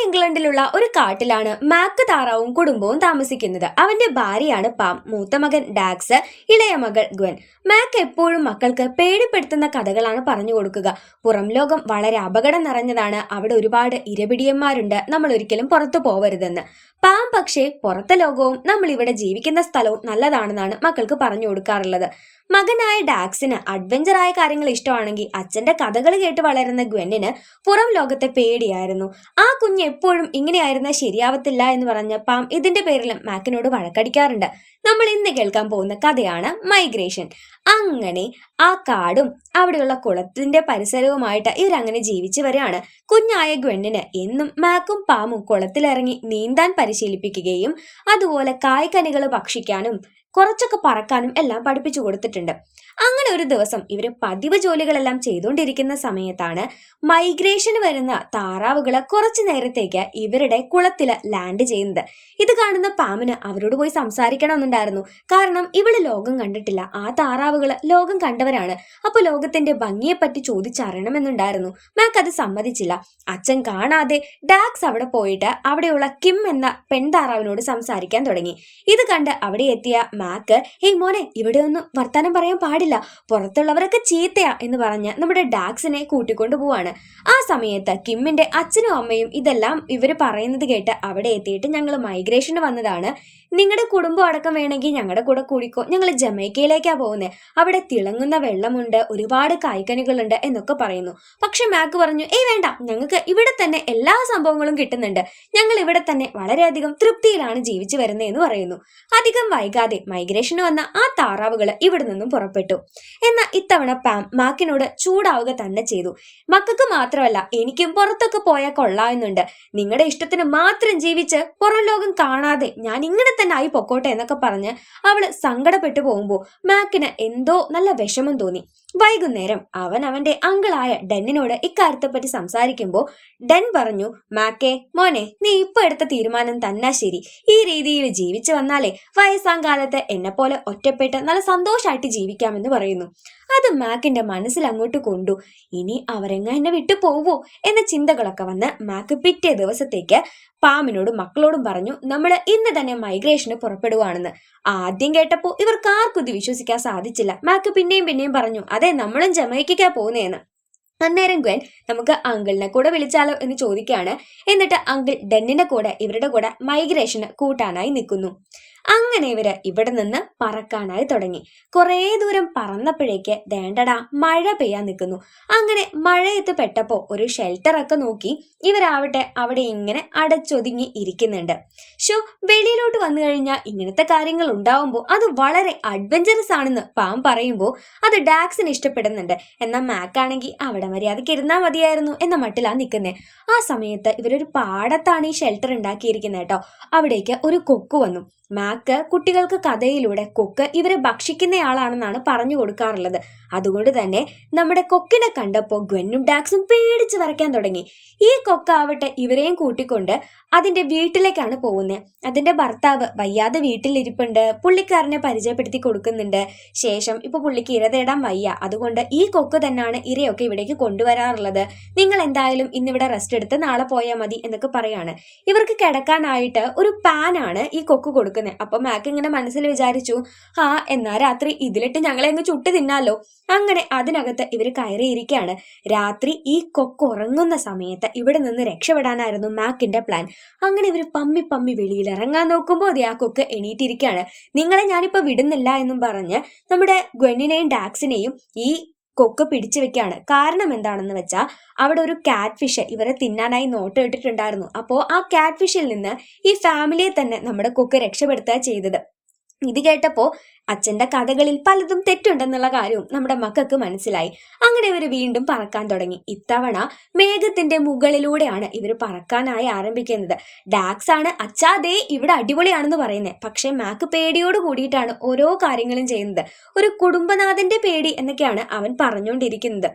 ഇംഗ്ലണ്ടിലുള്ള ഒരു കാട്ടിലാണ് മാക്ക് താറാവും കുടുംബവും താമസിക്കുന്നത്. അവന്റെ ഭാര്യയാണ് പാം, മൂത്ത മകൻ ഡാക്സ്, ഇളയ മകൾ ഗ്വൻ. മാക്ക് എപ്പോഴും മക്കൾക്ക് പേടിപ്പെടുത്തുന്ന കഥകളാണ് പറഞ്ഞു കൊടുക്കുക. പുറം ലോകം വളരെ അപകടം നിറഞ്ഞതാണ്, അവിടെ ഒരുപാട് ഇരപിടിയന്മാരുണ്ട്, നമ്മൾ ഒരിക്കലും പുറത്തു പോവരുതെന്ന്. പാം പക്ഷേ പുറത്തെ ലോകവും നമ്മൾ ഇവിടെ ജീവിക്കുന്ന സ്ഥലവും നല്ലതാണെന്നാണ് മക്കൾക്ക് പറഞ്ഞു കൊടുക്കാറുള്ളത്. മകനായ ഡാക്സിന് അഡ്വഞ്ചറായ കാര്യങ്ങൾ ഇഷ്ടമാണെങ്കിൽ അച്ഛന്റെ കഥകൾ കേട്ട് വളരുന്ന ഗ്വന്നിന് പുറം ലോകത്തെ പേടിയായിരുന്നു. ആ കുഞ്ഞ് എപ്പോഴും ഇങ്ങനെയായിരുന്ന ശരിയാവത്തില്ല എന്ന് പറഞ്ഞ പാം ഇതിന്റെ പേരിൽ മാക്കിനോട് വഴക്കടിക്കാറുണ്ട്. നമ്മൾ ഇന്ന് കേൾക്കാൻ പോകുന്ന കഥയാണ് മൈഗ്രേഷൻ. അങ്ങനെ ആ കാടും അവിടെയുള്ള കുളത്തിന്റെ പരിസരവുമായിട്ട് ഇവരങ്ങനെ ജീവിച്ചു വരികയാണ്. കുഞ്ഞായ ഗ്വന്നിന് എന്നും മാക്കും പാമും കുളത്തിലിറങ്ങി നീന്താൻ പരിശീലിപ്പിക്കുകയും അതുപോലെ കായ്കനികൾ ഭക്ഷിക്കാനും കുറച്ചൊക്കെ പറക്കാനും എല്ലാം പഠിപ്പിച്ചു കൊടുത്തിട്ടുണ്ട്. അങ്ങനെ ഒരു ദിവസം ഇവര് പതിവ് ജോലികളെല്ലാം ചെയ്തുകൊണ്ടിരിക്കുന്ന സമയത്താണ് മൈഗ്രേഷന് വരുന്ന താറാവുകള് കുറച്ചു നേരത്തേക്ക് ഇവരുടെ കുളത്തില് ലാൻഡ് ചെയ്യുന്നത്. ഇത് കാണുന്ന പാമിന് അവരോട് പോയി സംസാരിക്കണമെന്നുണ്ടായിരുന്നു. കാരണം ഇവിടെ ലോകം കണ്ടിട്ടില്ല, ആ താറാവുകള് ലോകം കണ്ടവരാണ്. അപ്പൊ ലോകത്തിന്റെ ഭംഗിയെപ്പറ്റി ചോദിച്ചറിയണമെന്നുണ്ടായിരുന്നു. മാക്ക് അത് സമ്മതിച്ചില്ല. അച്ഛൻ കാണാതെ ഡാക്സ് അവിടെ പോയിട്ട് അവിടെയുള്ള കിം എന്ന പെൺതാറാവിനോട് സംസാരിക്കാൻ തുടങ്ങി. ഇത് കണ്ട് അവിടെ എത്തിയ മാക്ക്, ഹേയ് മോനെ, ഇവിടെ ഒന്നും വർത്താനം പറയാൻ പാടില്ല, പുറത്തുള്ളവരൊക്കെ ചീത്തയാ എന്ന് പറഞ്ഞ് നമ്മുടെ ഡാക്സിനെ കൂട്ടിക്കൊണ്ടു പോവാണ്. ആ സമയത്ത് കിമ്മിന്റെ അച്ഛനും അമ്മയും ഇതെല്ലാം ഇവര് പറയുന്നത് കേട്ട് അവിടെ എത്തിയിട്ട് ഞങ്ങൾ മൈഗ്രേഷന് വന്നതാണ്, നിങ്ങളുടെ കുടുംബം അടക്കം വേണമെങ്കിൽ ഞങ്ങളുടെ കൂടെ കൂടിക്കോ, ഞങ്ങൾ ജമൈക്കയിലേക്കാ പോകുന്നത്, അവിടെ തിളങ്ങുന്ന വെള്ളമുണ്ട്, ഒരുപാട് കായ്ക്കനികളുണ്ട് എന്നൊക്കെ പറയുന്നു. പക്ഷെ മാക്ക് പറഞ്ഞു, ഏയ് വേണ്ട, ഞങ്ങൾക്ക് ഇവിടെ തന്നെ എല്ലാ സംഭവങ്ങളും കിട്ടുന്നുണ്ട്, ഞങ്ങൾ ഇവിടെ തന്നെ വളരെയധികം തൃപ്തിയിലാണ് ജീവിച്ചു വരുന്നതെന്ന് പറയുന്നു. അധികം വൈകാതെ മൈഗ്രേഷന് വന്ന ആ താറാവുകൾ ഇവിടെ നിന്നും പുറപ്പെട്ടു. എന്നാൽ ഇത്തവണ പാം മാക്കിനോട് ചൂടാവുക തന്നെ ചെയ്തു. മക്കൾക്ക് മാത്രമല്ല എനിക്കും പുറത്തൊക്കെ പോയാൽ കൊള്ളാമെന്നുണ്ട്, നിങ്ങളുടെ ഇഷ്ടത്തിന് മാത്രം ജീവിച്ച് പുറം ലോകം കാണാതെ ഞാൻ ഇങ്ങനെ തന്നെ ആയി പൊക്കോട്ടെ എന്നൊക്കെ പറഞ്ഞ് അവള് സങ്കടപ്പെട്ടു പോകുമ്പോൾ മാക്കിന് എന്തോ നല്ല വിഷമം തോന്നി. വൈകുന്നേരം അവൻ അവന്റെ അങ്കിളായ ഡെന്നിനോട് ഇക്കാര്യത്തെ പറ്റി സംസാരിക്കുമ്പോൾ ഡെൻ പറഞ്ഞു, മാക്കേ മോനെ, നീ ഇപ്പൊ എടുത്ത തീരുമാനം തന്നെ ശരി, ഈ രീതിയിൽ ജീവിച്ചു വന്നാലേ വയസ്സാം കാലത്ത് എന്നെ പോലെ ഒറ്റപ്പെട്ട് നല്ല സന്തോഷമായിട്ട് ജീവിക്കാമെന്ന് പറയുന്നു. അത് മാക്കിന്റെ മനസ്സിൽ അങ്ങോട്ട് കൊണ്ടു. ഇനി അവരെങ്ങ എന്നെ വിട്ടു പോവോ എന്ന ചിന്തകളൊക്കെ വന്ന് മാക്ക് പിറ്റേ ദിവസത്തേക്ക് പാമിനോടും മക്കളോടും പറഞ്ഞു, നമ്മൾ ഇന്ന് തന്നെ മൈഗ്രേഷന് പുറപ്പെടുവാണെന്ന്. ആദ്യം കേട്ടപ്പോ ഇവർക്ക് ആർക്കും ഇത് വിശ്വസിക്കാൻ സാധിച്ചില്ല. മാക്ക് പിന്നെയും പറഞ്ഞു, അതെ, നമ്മളും ജമൈക്കാ പോകുന്നേന്ന്. അന്നേരം ഗ്വൻ, നമുക്ക് അങ്കിളിനെ കൂടെ വിളിച്ചാലോ എന്ന് ചോദിക്കുകയാണ്. എന്നിട്ട് അങ്കിൾ ഡെന്നിന്റെ കൂടെ ഇവരുടെ കൂടെ മൈഗ്രേഷന് കൂട്ടാനായി നിൽക്കുന്നു. അങ്ങനെ ഇവര് ഇവിടെ നിന്ന് പറക്കാനായി തുടങ്ങി. കുറേ ദൂരം പറന്നപ്പോഴേക്ക് ദേണ്ടടാ മഴ പെയ്യാൻ നിൽക്കുന്നു. അങ്ങനെ മഴയത്ത് പെട്ടപ്പോ ഒരു ഷെൽട്ടറൊക്കെ നോക്കി ഇവരാവട്ടെ അവിടെ ഇങ്ങനെ അടച്ചൊതുങ്ങി ഇരിക്കുന്നുണ്ട്. വെളിയിലോട്ട് വന്നു കഴിഞ്ഞാൽ ഇങ്ങനത്തെ കാര്യങ്ങൾ ഉണ്ടാവുമ്പോൾ അത് വളരെ അഡ്വഞ്ചറസ് ആണെന്ന് പാം പറയുമ്പോൾ അത് ഡാക്സിന് ഇഷ്ടപ്പെടുന്നുണ്ട്. എന്നാൽ മാക്കാണെങ്കിൽ അവിടെ മര്യാദയ്ക്ക് ഇരുന്നാൽ മതിയായിരുന്നു എന്ന മട്ടിലാ നിൽക്കുന്നത്. ആ സമയത്ത് ഇവരൊരു പാടത്താണ് ഈ ഷെൽട്ടർ ഉണ്ടാക്കിയിരിക്കുന്നത് കേട്ടോ. അവിടേക്ക് ഒരു കൊക്ക് വന്നു. മാക്ക് കുട്ടികൾക്ക് കഥയിലൂടെ കൊക്ക് ഇവരെ ഭക്ഷിക്കുന്നയാളാണെന്നാണ് പറഞ്ഞു കൊടുക്കാറുള്ളത്. അതുകൊണ്ട് തന്നെ നമ്മുടെ കൊക്കിനെ കണ്ടപ്പോൾ ഗ്വന്നും ഡാക്സും പേടിച്ച് വരയ്ക്കാൻ തുടങ്ങി. ഈ കൊക്കാവട്ടെ ഇവരെയും കൂട്ടിക്കൊണ്ട് അതിന്റെ വീട്ടിലേക്കാണ് പോകുന്നത്. അതിന്റെ ഭർത്താവ് വയ്യാതെ വീട്ടിലിരിപ്പുണ്ട്, പുള്ളിക്കാരനെ പരിചയപ്പെടുത്തി കൊടുക്കുന്നുണ്ട്. ശേഷം ഇപ്പൊ പുള്ളിക്ക് ഇര തേടാൻ വയ്യ, അതുകൊണ്ട് ഈ കൊക്ക് തന്നെയാണ് ഇരയൊക്കെ ഇവിടേക്ക് കൊണ്ടുവരാറുള്ളത്. നിങ്ങൾ എന്തായാലും ഇന്നിവിടെ റെസ്റ്റ് എടുത്ത് നാളെ പോയാൽ മതി എന്നൊക്കെ പറയാണ്. ഇവർക്ക് കിടക്കാനായിട്ട് ഒരു പാനാണ് ഈ കൊക്ക് കൊടുക്കുന്നത്. അപ്പൊ മാക്ക് ഇങ്ങനെ മനസ്സിൽ വിചാരിച്ചു, എന്നാ രാത്രി ഇതിലിട്ട് ഞങ്ങളെ അങ്ങ് ചുട്ട് തിന്നാലോ. അങ്ങനെ അതിനകത്ത് ഇവര് കയറിയിരിക്കുകയാണ്. രാത്രി ഈ കൊക്ക് ഉറങ്ങുന്ന സമയത്ത് ഇവിടെ നിന്ന് രക്ഷപ്പെടാനായിരുന്നു മാക്കിന്റെ പ്ലാൻ. അങ്ങനെ ഇവര് പമ്മി വെളിയിൽ ഇറങ്ങാൻ നോക്കുമ്പോൾ ആ കൊക്ക് എണീറ്റിരിക്കുകയാണ്. നിങ്ങളെ ഞാനിപ്പോ വിടുന്നില്ല എന്നും പറഞ്ഞ് നമ്മുടെ ഗ്വന്നിനെയും ഡാക്സിനെയും ഈ കൊക്ക് പിടിച്ചു വെക്കാണ്. കാരണം എന്താണെന്ന് വെച്ചാൽ അവിടെ ഒരു കാറ്റ് ഫിഷ് ഇവരെ തിന്നാനായി നോട്ട് ഇട്ടിട്ടുണ്ടായിരുന്നു. അപ്പോൾ ആ കാറ്റ് ഫിഷിൽ നിന്ന് ഈ ഫാമിലിയെ തന്നെ നമ്മുടെ കൊക്ക് രക്ഷപ്പെടുത്തുക ചെയ്തത്. ഇത് കേട്ടപ്പോ അച്ഛന്റെ കഥകളിൽ പലതും തെറ്റുണ്ടെന്നുള്ള കാര്യവും നമ്മുടെ മക്കൾക്ക് മനസ്സിലായി. അങ്ങനെ ഇവർ വീണ്ടും പറക്കാൻ തുടങ്ങി. ഇത്തവണ മേഘത്തിന്റെ മുകളിലൂടെയാണ് ഇവർ പറക്കാനായി ആരംഭിക്കുന്നത്. ഡാക്സ് ആണ് അച്ഛാ ഇവിടെ അടിപൊളിയാണെന്ന് പറയുന്നത്. പക്ഷെ മാക്ക് പേടിയോട് കൂടിയിട്ടാണ് ഓരോ കാര്യങ്ങളും ചെയ്യുന്നത്. ഒരു കുടുംബനാഥന്റെ പേടി എന്നൊക്കെയാണ് അവൻ പറഞ്ഞുകൊണ്ടിരിക്കുന്നത്.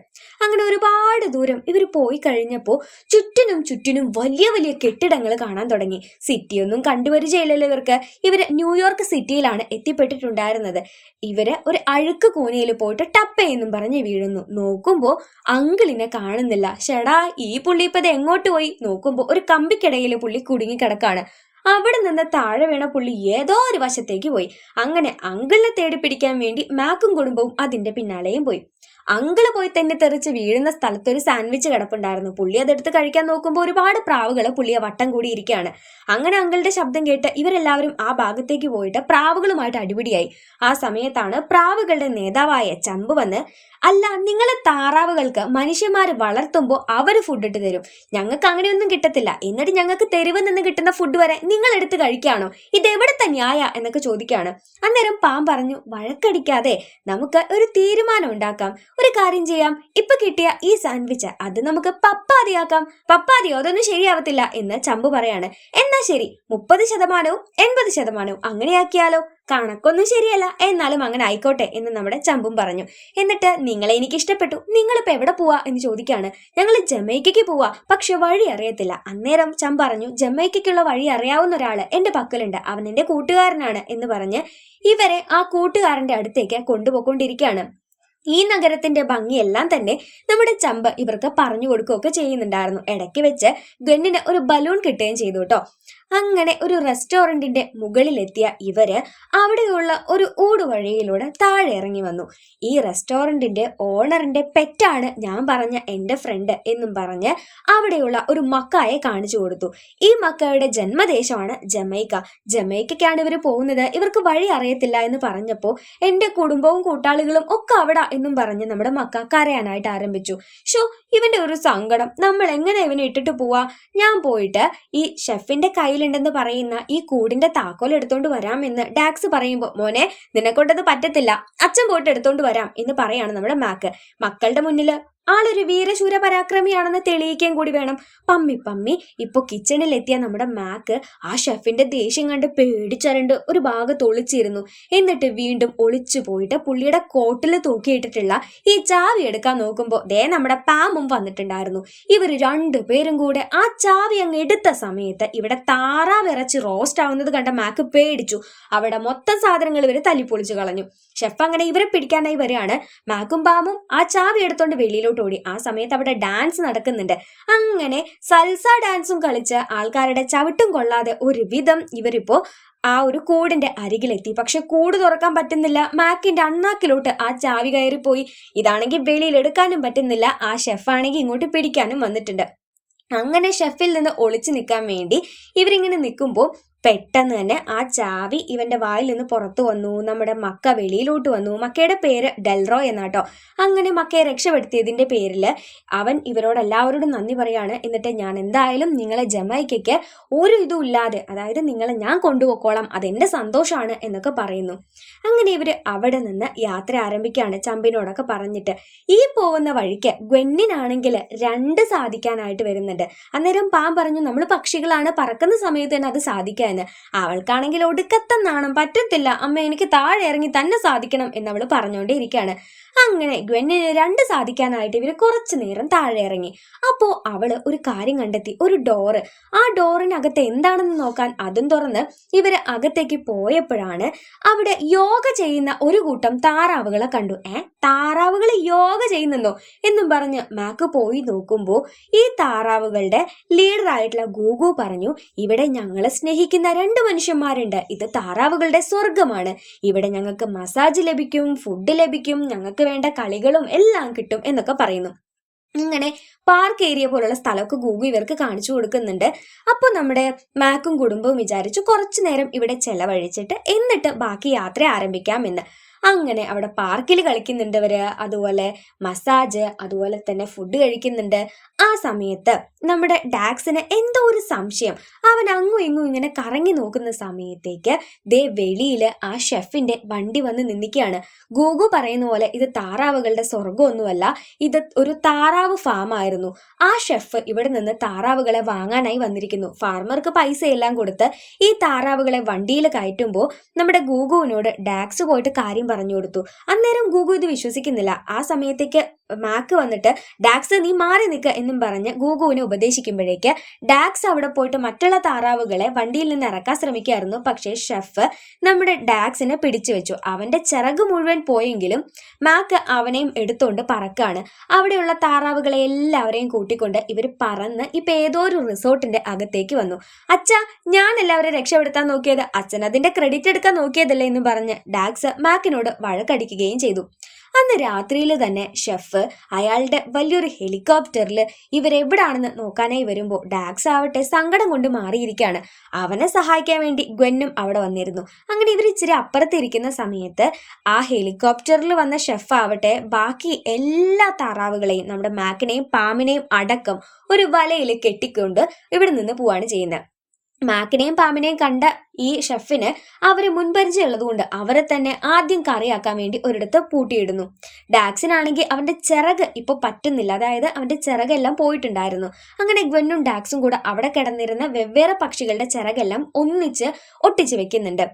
അങ്ങനെ ഒരുപാട് ദൂരം ഇവർ പോയി കഴിഞ്ഞപ്പോൾ ചുറ്റിനും വലിയ കെട്ടിടങ്ങൾ കാണാൻ തുടങ്ങി. സിറ്റിയൊന്നും കണ്ടുപരിചയമില്ലല്ലോ ഇവർക്ക്. ഇവര് ന്യൂയോർക്ക് സിറ്റിയിലാണ് എത്തിപ്പെട്ടിട്ടുണ്ടായിരുന്നത്. കാണുന്നത്. ഇവര് ഒരു അഴുക്ക് കൂനയിൽ പോയിട്ട് ടപ്പയെന്നും പറഞ്ഞ് വീഴുന്നു. നോക്കുമ്പോ അങ്കിളിനെ കാണുന്നില്ല. ഷെടാ, ഈ പുള്ളി ഇപ്പത് എങ്ങോട്ട് പോയി? നോക്കുമ്പോ ഒരു കമ്പിക്കിടയിൽ പുള്ളി കുടുങ്ങി കിടക്കാണ്. അവിടെ നിന്ന് താഴെ വീണ പുള്ളി ഏതോ ഒരു വശത്തേക്ക് പോയി. അങ്ങനെ അങ്കിളിനെ തേടി പിടിക്കാൻ വേണ്ടി മാക്കും കുടുംബവും അതിന്റെ പിന്നാലെയും പോയി. അങ്കിള് പോയി തന്നെ തെറിച്ച് വീഴുന്ന സ്ഥലത്ത് ഒരു സാൻഡ്വിച്ച് കിടപ്പുണ്ടായിരുന്നു. പുള്ളി അതെടുത്ത് കഴിക്കാൻ നോക്കുമ്പോൾ ഒരുപാട് പ്രാവുകൾ പുള്ളിയെ വട്ടം കൂടി ഇരിക്കുകയാണ്. അങ്ങനെ അങ്കിളുടെ ശബ്ദം കേട്ട് ഇവരെല്ലാവരും ആ ഭാഗത്തേക്ക് പോയിട്ട് പ്രാവുകളുമായിട്ട് അടിപിടിയായി. ആ സമയത്താണ് പ്രാവുകളുടെ നേതാവായ ചമ്പ് വന്ന്, അല്ല, നിങ്ങളെ താറാവുകൾക്ക് മനുഷ്യന്മാർ വളർത്തുമ്പോൾ അവർ ഫുഡ് ഇട്ട് തരും, ഞങ്ങൾക്ക് അങ്ങനെയൊന്നും കിട്ടത്തില്ല, എന്നിട്ട് ഞങ്ങൾക്ക് തെരുവിൽ നിന്ന് കിട്ടുന്ന ഫുഡ് വരെ നിങ്ങൾ എടുത്ത് കഴിക്കുകയാണോ? ഇതെവിടുത്തെ ന്യായ എന്നൊക്കെ ചോദിക്കുകയാണ്. അന്നേരം പാം പറഞ്ഞു, വഴക്കടിക്കാതെ നമുക്ക് ഒരു തീരുമാനം ഉണ്ടാക്കാം. ഒരു കാര്യം ചെയ്യാം, ഇപ്പൊ കിട്ടിയ ഈ സാൻഡ്വിച്ച് അത് നമുക്ക് പപ്പാതിയാക്കാം. പപ്പാതിയോ? അതൊന്നും ശരിയാവത്തില്ല എന്ന് ചമ്പ് പറയാണ്. എന്നാ ശരി, 30% 80% അങ്ങനെയാക്കിയാലോ? കണക്കൊന്നും ശരിയല്ല, എന്നാലും അങ്ങനെ ആയിക്കോട്ടെ എന്ന് നമ്മുടെ ചമ്പും പറഞ്ഞു. എന്നിട്ട് നിങ്ങളെ എനിക്ക് ഇഷ്ടപ്പെട്ടു, നിങ്ങളിപ്പോ എവിടെ പോവാ എന്ന് ചോദിക്കാണ്. ഞങ്ങൾ ജമൈക്കയ്ക്ക് പോവാ, പക്ഷെ വഴി അറിയത്തില്ല. അന്നേരം ചമ്പ് പറഞ്ഞു, ജമൈക്കയ്ക്കുള്ള വഴി അറിയാവുന്ന ഒരാള് എന്റെ പക്കലുണ്ട്, അവൻ എന്റെ കൂട്ടുകാരനാണ് എന്ന് പറഞ്ഞ് ഇവരെ ആ കൂട്ടുകാരന്റെ അടുത്തേക്ക് കൊണ്ടുപോയിക്കൊണ്ടിരിക്കുകയാണ്. ഈ നഗരത്തിന്റെ ഭംഗിയെല്ലാം തന്നെ നമ്മുടെ ചമ്പ് ഇവർക്ക് പറഞ്ഞു കൊടുക്കുകയൊക്കെ ചെയ്യുന്നുണ്ടായിരുന്നു. ഇടയ്ക്ക് വെച്ച് ഗണ്ണിന് ഒരു ബലൂൺ കിട്ടുകയും ചെയ്തു കേട്ടോ. അങ്ങനെ ഒരു റെസ്റ്റോറന്റിന്റെ മുകളിലെത്തിയ ഇവര് അവിടെയുള്ള ഒരു ഊടുവഴിയിലൂടെ താഴെ ഇറങ്ങി വന്നു. ഈ റെസ്റ്റോറന്റിന്റെ ഓണറിന്റെ പെറ്റാണ് ഞാൻ പറഞ്ഞ എന്റെ ഫ്രണ്ട് എന്നും പറഞ്ഞ് അവിടെയുള്ള ഒരു മക്കായെ കാണിച്ചു കൊടുത്തു. ഈ മക്കയുടെ ജന്മദേശമാണ് ജമൈക്ക. ജമൈക്കയ്ക്കാണ് ഇവർ പോകുന്നത്, ഇവർക്ക് വഴി അറിയത്തില്ല എന്ന് പറഞ്ഞപ്പോ എന്റെ കുടുംബവും കൂട്ടാളികളും ഒക്കെ അവിടെ എന്നും പറഞ്ഞ് നമ്മുടെ മക്ക കരയാനായിട്ട് ആരംഭിച്ചു. ഇവന്റെ ഒരു സങ്കടം, നമ്മൾ എങ്ങനെ ഇവനെ ഇട്ടിട്ട് പോവാ? ഞാൻ പോയിട്ട് ഈ ഷെഫിന്റെ കയ്യിലുണ്ടെന്ന് പറയുന്ന ഈ കൂടിന്റെ താക്കോൽ എടുത്തോണ്ട് വരാമെന്ന് ഡാക്സ് പറയുമ്പോ, മോനെ നിന്നെക്കൊണ്ടത് പറ്റത്തില്ല, അച്ഛൻ പോയിട്ട് എടുത്തോണ്ട് വരാം എന്ന് പറയാണ് നമ്മുടെ മാക്ക്. മക്കളുടെ മുന്നില് ആളൊരു വീരശൂര പരാക്രമിയാണെന്ന് തെളിയിക്കുകയും കൂടി വേണം. പമ്മി ഇപ്പൊ കിച്ചണിൽ എത്തിയ നമ്മുടെ മാക്ക് ആ ഷെഫിന്റെ ദേഷ്യം കണ്ട് പേടിച്ചരണ്ട് ഒരു ഭാഗത്ത് ഒളിച്ചിരുന്നു. എന്നിട്ട് വീണ്ടും ഒളിച്ചു പോയിട്ട് പുള്ളിയുടെ കോട്ടിൽ തൂക്കിയിട്ടിട്ടുള്ള ഈ ചാവി എടുക്കാൻ നോക്കുമ്പോ നമ്മുടെ പാമും വന്നിട്ടുണ്ടായിരുന്നു. ഇവര് രണ്ടുപേരും കൂടെ ആ ചാവി അങ്ങ് എടുത്ത സമയത്ത് ഇവിടെ താറാവിറച്ചി റോസ്റ്റ് ആവുന്നത് കണ്ട മാക്ക് പേടിച്ചു. അവിടെ മൊത്തം സാധനങ്ങൾ ഇവര് തല്ലിപ്പൊളിച്ചു കളഞ്ഞു. ഷെഫ് അങ്ങനെ ഇവരെ പിടിക്കാനായി വരികയാണ്. മാക്കും പാമും ആ ചാവി എടുത്തോണ്ട് വെളിയിലോട്ട് ഓടി. ആ സമയത്ത് അവിടെ ഡാൻസ് നടക്കുന്നുണ്ട്. അങ്ങനെ സൽസ ഡാൻസും കളിച്ച് ആൾക്കാരുടെ ചവിട്ടും കൊള്ളാതെ ഒരുവിധം ഇവരിപ്പോ ആ ഒരു കൂടിന്റെ അരികിലെത്തി. പക്ഷെ കൂട് തുറക്കാൻ പറ്റുന്നില്ല. മാക്കിന്റെ അണ്ണാക്കിലോട്ട് ആ ചാവി കയറിപ്പോയി. ഇതാണെങ്കിൽ വെളിയിൽ എടുക്കാനും പറ്റുന്നില്ല. ആ ഷെഫാണെങ്കിൽ ഇങ്ങോട്ട് പിടിക്കാനും വന്നിട്ടുണ്ട്. അങ്ങനെ ഷെഫിൽ നിന്ന് ഒളിച്ചു നിൽക്കാൻ വേണ്ടി ഇവരിങ്ങനെ നിൽക്കുമ്പോൾ പെട്ടെന്ന് തന്നെ ആ ചാവി ഇവന്റെ വായിൽ നിന്ന് പുറത്തു വന്നു. നമ്മുടെ മക്ക വെളിയിലോട്ട് വന്നു. മക്കയുടെ പേര് ഡെൽറോ എന്നാട്ടോ. അങ്ങനെ മക്കയെ രക്ഷപ്പെടുത്തിയതിന്റെ പേരിൽ അവൻ ഇവരോടെല്ലാവരോടും നന്ദി പറയാണ്. എന്നിട്ട് ഞാൻ എന്തായാലും നിങ്ങളെ ജമൈക്കയ്ക്ക് ഒരു ഇതും ഇല്ലാതെ, അതായത് നിങ്ങളെ ഞാൻ കൊണ്ടുപോക്കോളാം, അതെന്റെ സന്തോഷമാണ് എന്നൊക്കെ പറയുന്നു. അങ്ങനെ ഇവര് അവിടെ നിന്ന് യാത്ര ആരംഭിക്കുകയാണ് ചമ്പിനോടൊക്കെ പറഞ്ഞിട്ട്. ഈ പോകുന്ന വഴിക്ക് ഗവന്നിനാണെങ്കിൽ 2 സാധിക്കാനായിട്ട് വരുന്നുണ്ട്. അന്നേരം പാം പറഞ്ഞു, നമ്മൾ പക്ഷികളാണ്, പറക്കുന്ന സമയത്ത് തന്നെ അത് സാധിക്കാൻ. അവൾക്കാണെങ്കിൽ ഒടുക്കത്തെ നാണം, പറ്റത്തില്ല അമ്മ, എനിക്ക് താഴെ ഇറങ്ങി തന്നെ സാധിക്കണം എന്നവള് പറഞ്ഞുകൊണ്ടേയിരിക്കുകയാണ്. അങ്ങനെ ഗ്വന്നിന് 2 സാധിക്കാനായിട്ട് ഇവര് കുറച്ചു നേരം താഴെ ഇറങ്ങി. അപ്പോ അവള് ഒരു കാര്യം കണ്ടെത്തി, ഒരു ഡോറ്. ആ ഡോറിനകത്ത് എന്താണെന്ന് നോക്കാൻ അതും തുറന്ന് ഇവര് അകത്തേക്ക് പോയപ്പോഴാണ് അവിടെ യോഗ ചെയ്യുന്ന ഒരു കൂട്ടം താറാവുകളെ കണ്ടു. താറാവുകൾ യോഗ ചെയ്യുന്നെന്നോ എന്നും പറഞ്ഞ് മാക്ക് പോയി നോക്കുമ്പോ ഈ താറാവുകളുടെ ലീഡർ ആയിട്ടുള്ള ഗൂഗു പറഞ്ഞു, ഇവിടെ ഞങ്ങളെ സ്നേഹിക്കുന്ന 2 മനുഷ്യന്മാരുണ്ട്, ഇത് താറാവുകളുടെ സ്വർഗമാണ്, ഇവിടെ ഞങ്ങൾക്ക് മസാജ് ലഭിക്കും, ഫുഡ് ലഭിക്കും, ഞങ്ങൾക്ക് വേണ്ട കളികളും എല്ലാം കിട്ടും എന്നൊക്കെ പറയുന്നു. ഇങ്ങനെ പാർക്ക് ഏരിയ പോലുള്ള സ്ഥലമൊക്കെ ഗൂഗു ഇവർക്ക് കാണിച്ചു കൊടുക്കുന്നുണ്ട്. അപ്പോൾ നമ്മുടെ മാക്കും കുടുംബവും വിചാരിച്ചു കുറച്ചു നേരം ഇവിടെ ചെലവഴിച്ചിട്ട് എന്നിട്ട് ബാക്കി യാത്ര ആരംഭിക്കാമെന്ന്. അങ്ങനെ അവിടെ പാർക്കിൽ കളിക്കുന്നുണ്ട് അവര്, അതുപോലെ മസാജ്, അതുപോലെ തന്നെ ഫുഡ് കഴിക്കുന്നുണ്ട്. ആ സമയത്ത് നമ്മുടെ ഡാക്സിന് എന്തോ ഒരു സംശയം. അവൻ അങ്ങും ഇങ്ങും ഇങ്ങനെ കറങ്ങി നോക്കുന്ന സമയത്തേക്ക് വെളിയില് ആ ഷെഫിന്റെ വണ്ടി വന്ന് നിന്നിക്കുകയാണ്. ഗൂഗു പറയുന്ന പോലെ ഇത് താറാവുകളുടെ സ്വർഗമൊന്നുമല്ല, ഇത് ഒരു താറാവ് ഫാം ആയിരുന്നു. ആ ഷെഫ് ഇവിടെ നിന്ന് താറാവുകളെ വാങ്ങാനായി വന്നിരിക്കുന്നു. ഫാർമർക്ക് പൈസ എല്ലാം കൊടുത്ത് ഈ താറാവുകളെ വണ്ടിയിൽ കയറ്റുമ്പോൾ നമ്മുടെ ഗൂഗുവിനോട് ഡാക്സ് പോയിട്ട് കാര്യം പറഞ്ഞു കൊടുത്തു. അന്നേരം ഗൂഗു ഇത് വിശ്വസിക്കുന്നില്ല. ആ സമയത്തേക്ക് മാക്ക് വന്നിട്ട് ഡാക്സ് നീ മാറി നിൽക്കുക എന്നും പറഞ്ഞ് ഗൂഗുവിനെ ഉപദേശിക്കുമ്പോഴേക്ക് ഡാക്സ് അവിടെ പോയിട്ട് മറ്റുള്ള താറാവുകളെ വണ്ടിയിൽ നിന്ന് ഇറക്കാൻ ശ്രമിക്കായിരുന്നു. പക്ഷേ ഷെഫ് നമ്മുടെ ഡാക്സിനെ പിടിച്ചു വെച്ചു. അവന്റെ ചിറക് മുഴുവൻ പോയെങ്കിലും മാക്ക് അവനെയും എടുത്തുകൊണ്ട് പറക്കാണ്. അവിടെയുള്ള താറാവുകളെ എല്ലാവരെയും കൂട്ടിക്കൊണ്ട് ഇവർ പറന്ന് ഇപ്പൊ ഏതോ ഒരു റിസോർട്ടിന്റെ അകത്തേക്ക് വന്നു. അച്ഛാ, ഞാൻ എല്ലാവരെയും രക്ഷപ്പെടുത്താൻ നോക്കിയത്, അച്ഛൻ അതിന്റെ ക്രെഡിറ്റ് എടുക്കാൻ നോക്കിയതല്ലേ എന്ന് പറഞ്ഞ് ഡാക്സ് മാക്കിനോട് വഴക്കടിക്കുകയും ചെയ്തു. അന്ന് രാത്രിയിൽ തന്നെ ഷെഫ് അയാളുടെ വലിയൊരു ഹെലികോപ്റ്ററിൽ ഇവരെവിടാണെന്ന് നോക്കാനായി വരുമ്പോൾ ഡാക്സ് ആവട്ടെ സങ്കടം കൊണ്ട് മാറിയിരിക്കുകയാണ്. അവനെ സഹായിക്കാൻ വേണ്ടി ഗ്വെന്നും അവിടെ വന്നിരുന്നു. അങ്ങനെ ഇവർ ഇച്ചിരി അപ്പുറത്തിരിക്കുന്ന സമയത്ത് ആ ഹെലികോപ്റ്ററിൽ വന്ന ഷെഫ് ആവട്ടെ ബാക്കി എല്ലാ താറാവുകളെയും നമ്മുടെ മാക്കിനെയും പാമ്പിനെയും അടക്കം ഒരു വലയിൽ കെട്ടിക്കൊണ്ട് ഇവിടെ നിന്ന് പോവാണ് ചെയ്യുന്നത്. മാക്കിനെയും പാമ്പിനെയും കണ്ട ഈ ഷെഫിന് അവര് മുൻപരിചയമുള്ളത് കൊണ്ട് അവരെ തന്നെ ആദ്യം കറിയാക്കാൻ വേണ്ടി ഒരിടത്ത് പൂട്ടിയിടുന്നു. ഡാക്സിനാണെങ്കിൽ അവന്റെ ചിറക് ഇപ്പൊ പറ്റുന്നില്ല, അതായത് അവന്റെ ചിറകെല്ലാം പോയിട്ടുണ്ടായിരുന്നു. അങ്ങനെ ഗ്വെന്നും ഡാക്സും കൂടെ അവിടെ കിടന്നിരുന്ന വെവ്വേറെ പക്ഷികളുടെ ചിറകെല്ലാം ഒന്നിച്ച് ഒട്ടിച്ചു വെക്കുന്നുണ്ട്.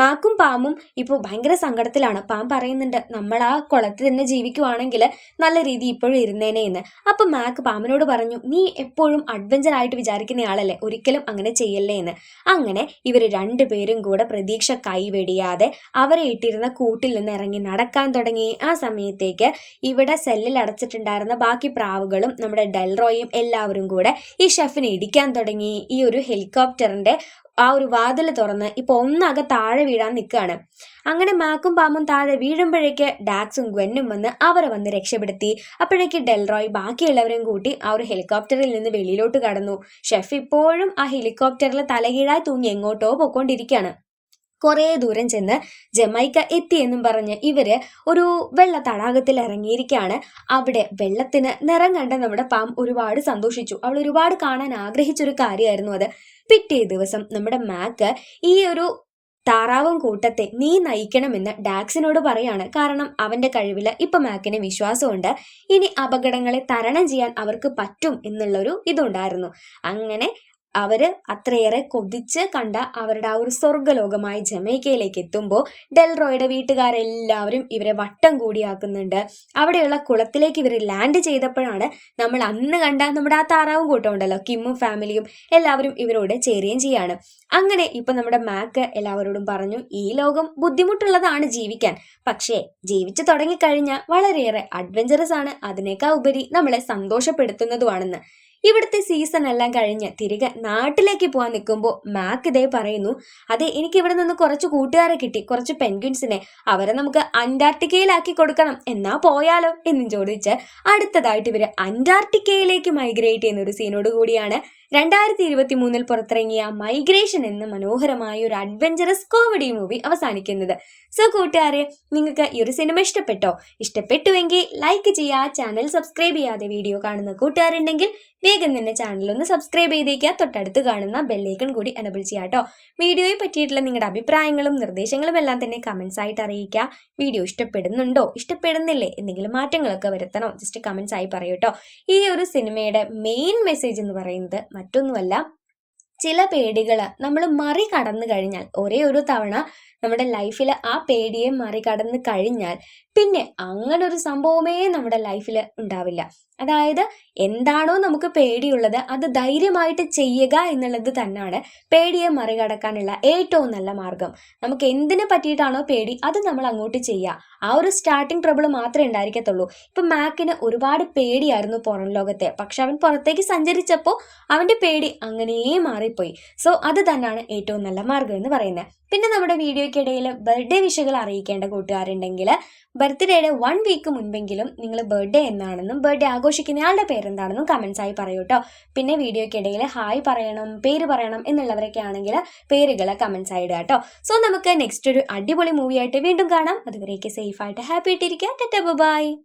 മാക്കും പാമ്പും ഇപ്പോൾ ഭയങ്കര സങ്കടത്തിലാണ്. പാമ്പ് പറയുന്നുണ്ട്, നമ്മൾ ആ കുളത്തിൽ തന്നെ ജീവിക്കുവാണെങ്കിൽ നല്ല രീതി ഇപ്പോഴും ഇരുന്നേനെ എന്ന്. അപ്പൊ മാക്ക് പാമ്പിനോട് പറഞ്ഞു, നീ എപ്പോഴും അഡ്വഞ്ചർ ആയിട്ട് വിചാരിക്കുന്ന ആളല്ലേ, ഒരിക്കലും അങ്ങനെ ചെയ്യല്ലേ എന്ന്. അങ്ങനെ ഇവര് രണ്ടുപേരും കൂടെ പ്രതീക്ഷ കൈവെടിയാതെ അവരെ ഇട്ടിരുന്ന കൂട്ടിൽ നിന്ന് ഇറങ്ങി നടക്കാൻ തുടങ്ങി. ആ സമയത്തേക്ക് ഇവിടെ സെല്ലിൽ അടച്ചിട്ടുണ്ടായിരുന്ന ബാക്കി പ്രാവുകളും നമ്മുടെ ഡെൽറോയും എല്ലാവരും കൂടെ ഈ ഷെഫിനെ ഇടിക്കാൻ തുടങ്ങി. ഈ ഒരു ഹെലികോപ്റ്ററിന്റെ ആ ഒരു വാതിൽ തുറന്ന് ഇപ്പൊ ഒന്നാകെ താഴെ വീഴാൻ നിൽക്കുകയാണ്. അങ്ങനെ മാക്കും പാമ്പും താഴെ വീഴുമ്പോഴേക്ക് ഡാക്സും ഗ്വെന്നും വന്ന് അവരെ വന്ന് രക്ഷപ്പെടുത്തി. അപ്പോഴേക്ക് ഡെൽറോയ് ബാക്കിയുള്ളവരെയും കൂട്ടി ആ ഒരു ഹെലികോപ്റ്ററിൽ നിന്ന് വെളിയിലോട്ട് കടന്നു. ഷെഫ് ഇപ്പോഴും ആ ഹെലികോപ്റ്ററിൽ തലകീഴായി തൂങ്ങി എങ്ങോട്ടോ പൊക്കോണ്ടിരിക്കുകയാണ്. കുറേ ദൂരം ചെന്ന് ജമൈക്ക എത്തിയെന്നും പറഞ്ഞ് ഇവര് ഒരു വെള്ള തടാകത്തിൽ ഇറങ്ങിയിരിക്കുകയാണ്. അവിടെ വെള്ളത്തിന് നിറം കണ്ട നമ്മുടെ പാമ്പ് ഒരുപാട് സന്തോഷിച്ചു. അവൾ ഒരുപാട് കാണാൻ ആഗ്രഹിച്ചൊരു കാര്യമായിരുന്നു അത്. പിറ്റേ ദിവസം നമ്മുടെ മാക്ക് ഈ ഒരു താറാവും കൂട്ടത്തെ നീ നയിക്കണമെന്ന് ഡാക്സിനോട് പറയാണ്. കാരണം അവന്റെ കഴിവില് ഇപ്പൊ മാക്കിന് വിശ്വാസമുണ്ട്. ഇനി അപകടങ്ങളെ തരണം ചെയ്യാൻ അവർക്ക് പറ്റും എന്നുള്ളൊരു ഇതുണ്ടായിരുന്നു. അങ്ങനെ അവര് അത്രയേറെ കൊതിച്ച് കണ്ട അവരുടെ ആ ഒരു സ്വർഗലോകമായ ജമൈക്കയിലേക്ക് എത്തുമ്പോൾ ഡെൽറോയുടെ വീട്ടുകാരെല്ലാവരും ഇവരെ വട്ടം കൂടിയാക്കുന്നുണ്ട്. അവിടെയുള്ള കുളത്തിലേക്ക് ഇവർ ലാൻഡ് ചെയ്തപ്പോഴാണ് നമ്മൾ അന്ന് കണ്ട നമ്മുടെ ആ താറാവും കൂട്ടം ഉണ്ടല്ലോ, കിമ്മും ഫാമിലിയും എല്ലാവരും ഇവരോട് ചേരുകയും ചെയ്യാണ്. അങ്ങനെ ഇപ്പൊ നമ്മുടെ മാക്ക് എല്ലാവരോടും പറഞ്ഞു, ഈ ലോകം ബുദ്ധിമുട്ടുള്ളതാണ് ജീവിക്കാൻ, പക്ഷേ ജീവിച്ചു തുടങ്ങിക്കഴിഞ്ഞാൽ വളരെയേറെ അഡ്വഞ്ചറസ് ആണ്, അതിനേക്കാൾ ഉപരി നമ്മളെ സന്തോഷപ്പെടുത്തുന്നതുമാണെന്ന്. ഇവിടുത്തെ സീസൺ എല്ലാം കഴിഞ്ഞ് തിരികെ നാട്ടിലേക്ക് പോകാൻ നിൽക്കുമ്പോൾ മാക്ക് ഇതേ പറയുന്നു, അതെ എനിക്ക് ഇവിടെ നിന്ന് കുറച്ച് കൂട്ടുകാരെ കിട്ടി, കുറച്ച് പെൻഗ്വിൻസിനെ, അവരെ നമുക്ക് അന്റാർട്ടിക്കയിലാക്കി കൊടുക്കണം, എന്നാ പോയാലോ എന്നും ചോദിച്ച് അടുത്തതായിട്ട് ഇവര് അന്റാർട്ടിക്കയിലേക്ക് മൈഗ്രേറ്റ് ചെയ്യുന്ന ഒരു സീനോട് കൂടിയാണ് 2023 പുറത്തിറങ്ങിയ മൈഗ്രേഷൻ എന്ന മനോഹരമായ ഒരു അഡ്വഞ്ചറസ് കോമഡി മൂവി അവസാനിക്കുന്നത്. സോ കൂട്ടുകാരെ, നിങ്ങൾക്ക് ഈ ഒരു സിനിമ ഇഷ്ടപ്പെട്ടോ? ഇഷ്ടപ്പെട്ടുവെങ്കിൽ ലൈക്ക് ചെയ്യുക. ചാനൽ സബ്സ്ക്രൈബ് ചെയ്യാതെ വീഡിയോ കാണുന്ന കൂട്ടുകാരുണ്ടെങ്കിൽ വേഗം തന്നെ ചാനൽ ഒന്ന് സബ്സ്ക്രൈബ് ചെയ്തേക്കുക. തൊട്ടടുത്ത് കാണുന്ന ബെല്ലൈക്കൺ കൂടി എനബിൾ ചെയ്യാട്ടോ. വീഡിയോയെ പറ്റിയിട്ടുള്ള നിങ്ങളുടെ അഭിപ്രായങ്ങളും നിർദ്ദേശങ്ങളും എല്ലാം തന്നെ കമന്റ്സ് ആയിട്ട് അറിയിക്കുക. വീഡിയോ ഇഷ്ടപ്പെടുന്നുണ്ടോ, ഇഷ്ടപ്പെടുന്നില്ലേ, എന്തെങ്കിലും മാറ്റങ്ങളൊക്കെ വരുത്തണോ, ജസ്റ്റ് കമന്റ്സ് ആയി പറയൂട്ടോ. ഈ ഒരു സിനിമയുടെ മെയിൻ മെസ്സേജ് എന്ന് പറയുന്നത് മറ്റൊന്നുമല്ല, ചില പേടികൾ നമ്മൾ മറികടന്നു കഴിഞ്ഞാൽ, ഒരേ ഒരു തവണ നമ്മുടെ ലൈഫിൽ ആ പേടിയെ മറികടന്ന് കഴിഞ്ഞാൽ പിന്നെ അങ്ങനെ ഒരു സംഭവമേ നമ്മുടെ ലൈഫിൽ ഉണ്ടാവില്ല. അതായത് എന്താണോ നമുക്ക് പേടിയുള്ളത് അത് ധൈര്യമായിട്ട് ചെയ്യുക എന്നുള്ളത് തന്നെയാണ് പേടിയെ മറികടക്കാനുള്ള ഏറ്റവും നല്ല മാർഗം. നമുക്ക് എന്തിനെ പറ്റിയിട്ടാണോ പേടി അത് നമ്മൾ അങ്ങോട്ട് ചെയ്യുക. ആ ഒരു സ്റ്റാർട്ടിങ് ട്രബിൾ മാത്രമേ ഉണ്ടായിരിക്കത്തുള്ളൂ. ഇപ്പൊ മാക്കിന് ഒരുപാട് പേടിയായിരുന്നു പുറം ലോകത്തെ, പക്ഷെ അവൻ പുറത്തേക്ക് സഞ്ചരിച്ചപ്പോൾ അവന്റെ പേടി അങ്ങനെ മാറിപ്പോയി. സോ അത് തന്നെയാണ് ഏറ്റവും നല്ല മാർഗം എന്ന് പറയുന്നത്. പിന്നെ നമ്മുടെ വീഡിയോയ്ക്കിടയിൽ ബർത്ത്ഡേ വിഷുകൾ അറിയിക്കേണ്ട കൂട്ടുകാരുണ്ടെങ്കിൽ ബർത്ത്ഡേയുടെ 1 വീക്ക് മുൻപെങ്കിലും നിങ്ങൾ ബർത്ത്ഡേ എന്നാണെന്നും ബർത്ത്ഡേ ആഘോഷിക്കുന്നയാളുടെ പേരെന്താണെന്നും കമന്റ്സ് ആയി പറയൂട്ടോ. പിന്നെ വീഡിയോയ്ക്കിടയിൽ ഹായ് പറയണം, പേര് പറയണം എന്നുള്ളവരൊക്കെ ആണെങ്കിൽ പേരുകൾ കമന്റ്സ് ആയി ഇടുക കേട്ടോ. സോ നമുക്ക് നെക്സ്റ്റ് ഒരു അടിപൊളി മൂവി ആയിട്ട് വീണ്ടും കാണാം. അതുവരേക്ക് സേഫ് ആയിട്ട് ഹാപ്പി ആയിട്ടിരിക്കുക. Tata bye.